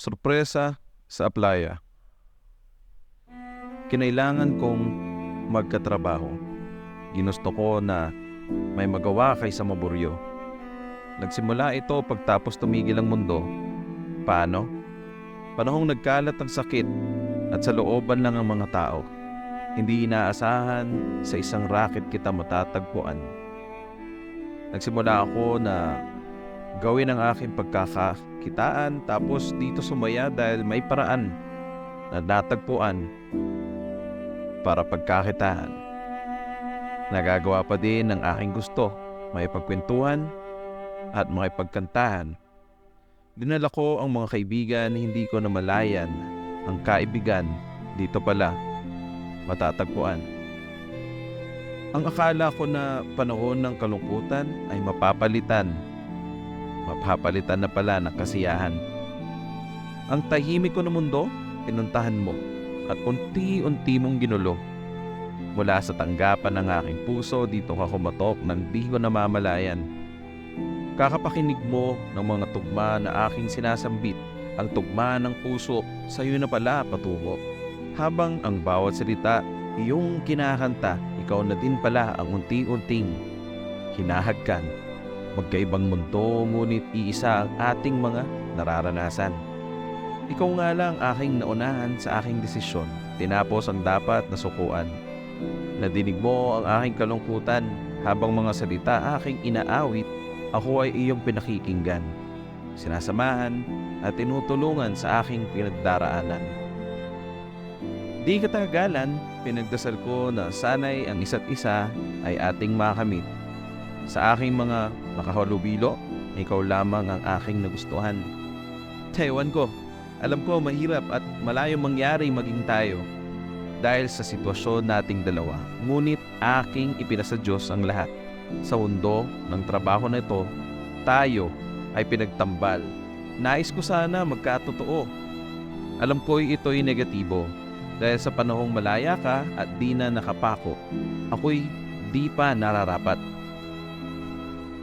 Sorpresa sa playa. Kinailangan kong magkatrabaho. Ginusto ko na may magawa kaysa maburyo. Nagsimula ito pagtapos tumigil ang mundo. Paano? Panahong nagkalat ang sakit at sa looban lang ang mga tao. Hindi inaasahan sa isang racket kita matatagpuan. Nagsimula ako na gawin ang aking pagkakakitaan tapos dito sumaya dahil may paraan na natagpuan para pagkakitaan. Nagagawa pa din ang aking gusto, may pagkwentuhan at makipagkantahan. Dinala ko ang mga kaibigan, hindi ko namalayan ang kaibigan dito pala matatagpuan. Ang akala ko na panahon ng kalungkutan ay mapapalitan na pala ng kasiyahan. Ang tahimik ko na mundo, pinuntahan mo at unti-unti mong ginulo. Mula sa tanggapan ng aking puso, dito ka kumatok nang di ko namamalayan. Kakapakinig mo ng mga tugma na aking sinasambit, ang tugma ng puso, sa'yo na pala patungo. Habang ang bawat salita, iyong kinakanta, ikaw na din pala ang unti-unting hinahagkan. Magkaibang mundo, ngunit iisa ang ating mga nararanasan. Ikaw nga lang aking naunahan sa aking desisyon, tinapos ang dapat na sukuan. Nadinig mo ang aking kalungkutan, habang mga salita aking inaawit, ako ay iyong pinakikinggan, sinasamahan at tinutulungan sa aking pinagdaraanan. Di katagalan, pinagdasal ko na sanay ang isa't isa ay ating makamit. Sa aking mga nakahalubilo, ikaw lamang ang aking nagustuhan. Ewan ko, alam ko mahirap at malayong mangyari maging tayo dahil sa sitwasyon nating dalawa. Ngunit aking ipinasa Diyos ang lahat. Sa mundo ng trabaho na ito, tayo ay pinagtambal. Nais ko sana magkatotoo. Alam ko ito'y negatibo dahil sa panahong malaya ka at di na nakapako, ako'y di pa nararapat.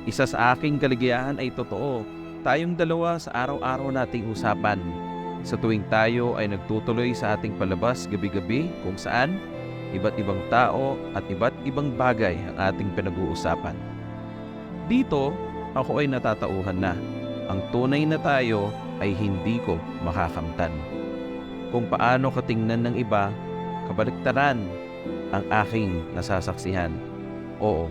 Isa sa aking kaligayahan ay totoo. Tayong dalawa sa araw-araw nating usapan. Sa tuwing tayo ay nagtutuloy sa ating palabas gabi-gabi kung saan iba't ibang tao at iba't ibang bagay ang ating pinag-uusapan. Dito, ako ay natatauhan na. Ang tunay na tayo ay hindi ko makakamtan. Kung paano katingnan ng iba, kabaliktaran ang aking nasasaksihan. Oo,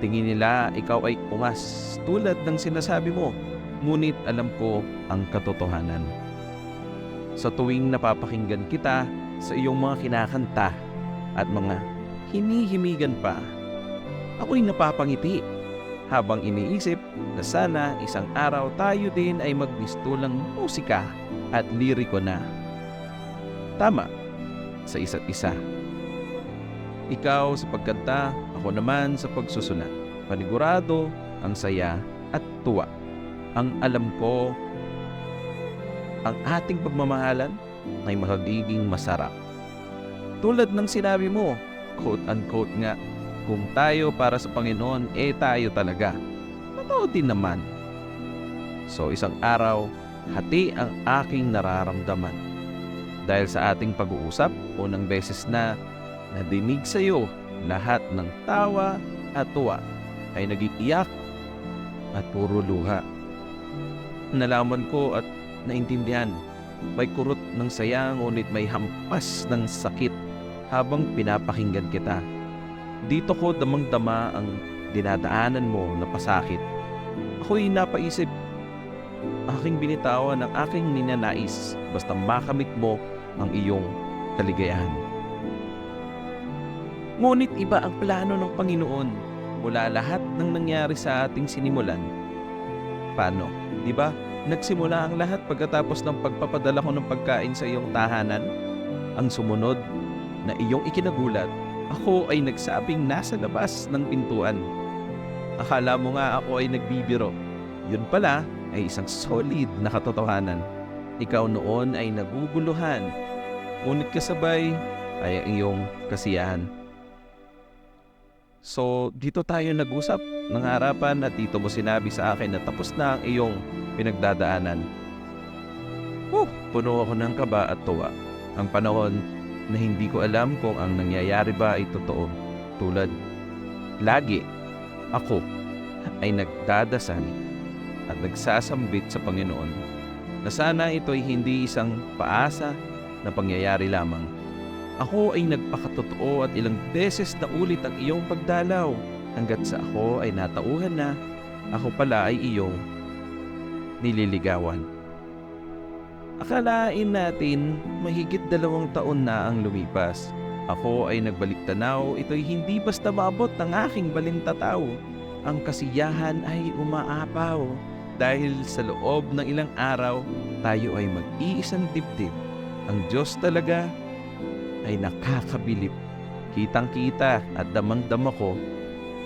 tingin nila ikaw ay ungas tulad ng sinasabi mo, ngunit alam ko ang katotohanan. Sa tuwing napapakinggan kita sa iyong mga kinakanta at mga hinihimigan pa, ako'y napapangiti habang iniisip na sana isang araw tayo din ay magbistulang musika at liriko na. Tama, sa isa't isa. Ikaw sa pagkanta, ako naman sa pagsusulat. Panigurado, ang saya at tuwa. Ang alam ko, ang ating pagmamahalan ay magiging masarap. Tulad ng sinabi mo, quote-unquote nga, kung tayo para sa Panginoon, tayo talaga. Totoo din naman. So isang araw, hati ang aking nararamdaman. Dahil sa ating pag-uusap, unang beses na nadinig sa iyo, lahat ng tawa at tuwa ay naging iyak at puro luha. Nalaman ko at naintindihan, may kurot ng saya ngunit may hampas ng sakit habang pinapakinggan kita. Dito ko damang-dama ang dinadaanan mo na pasakit. Ako'y napaisip, aking binitawan ang aking ninanais basta makamit mo ang iyong kaligayahan. Ngunit iba ang plano ng Panginoon mula lahat ng nangyari sa ating sinimulan. Paano? Di ba? Nagsimula ang lahat pagkatapos ng pagpapadala ko ng pagkain sa iyong tahanan. Ang sumunod na iyong ikinagulat, ako ay nagsabing nasa labas ng pintuan. Akala mo nga ako ay nagbibiro. Yun pala ay isang solid na katotohanan. Ikaw noon ay naguguluhan, ngunit kasabay ay ang iyong kasiyahan. So, dito tayo nag-usap ng harapan at dito mo sinabi sa akin na tapos na ang iyong pinagdadaanan. Puno ako ng kaba at tuwa. Ang panahon na hindi ko alam kung ang nangyayari ba ay totoo. Tulad, lagi ako ay nagdadasal at nagsasambit sa Panginoon na sana ito ay hindi isang paasa na pangyayari lamang. Ako ay nagpakatotoo at ilang beses na ulit ang iyong pagdalaw hanggat sa ako ay natauhan na ako pala ay iyong nililigawan. Akalain natin mahigit 2 taon na ang lumipas. Ako ay nagbalik tanaw, ito'y hindi basta maabot ng aking balintataw. Ang kasiyahan ay umaapaw dahil sa loob ng ilang araw tayo ay mag-iisang dibdib. Ang Diyos talaga ay nakakabilib. Kitang-kita at damang-dama ko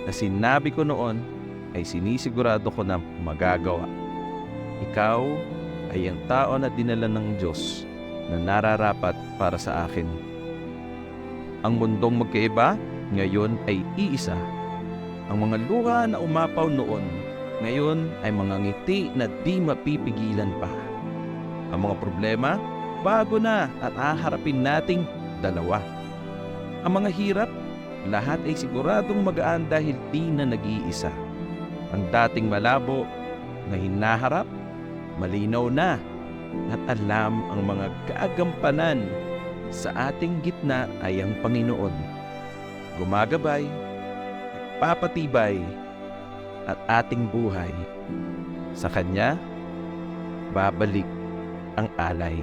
na sinabi ko noon ay sinisigurado ko na magagawa. Ikaw ay ang tao na dinala ng Diyos na nararapat para sa akin. Ang mundong magkaiba ngayon ay iisa. Ang mga luha na umapaw noon ngayon ay mga ngiti na di mapipigilan pa. Ang mga problema bago na at haharapin nating dalawa. Ang mga hirap, lahat ay siguradong magaan dahil di na nag-iisa. Ang dating malabo na hinaharap, malinaw na at alam ang mga kagampanan sa ating gitna ay ang Panginoon. Gumagabay, nagpapatibay at ating buhay. Sa Kanya, babalik ang alay.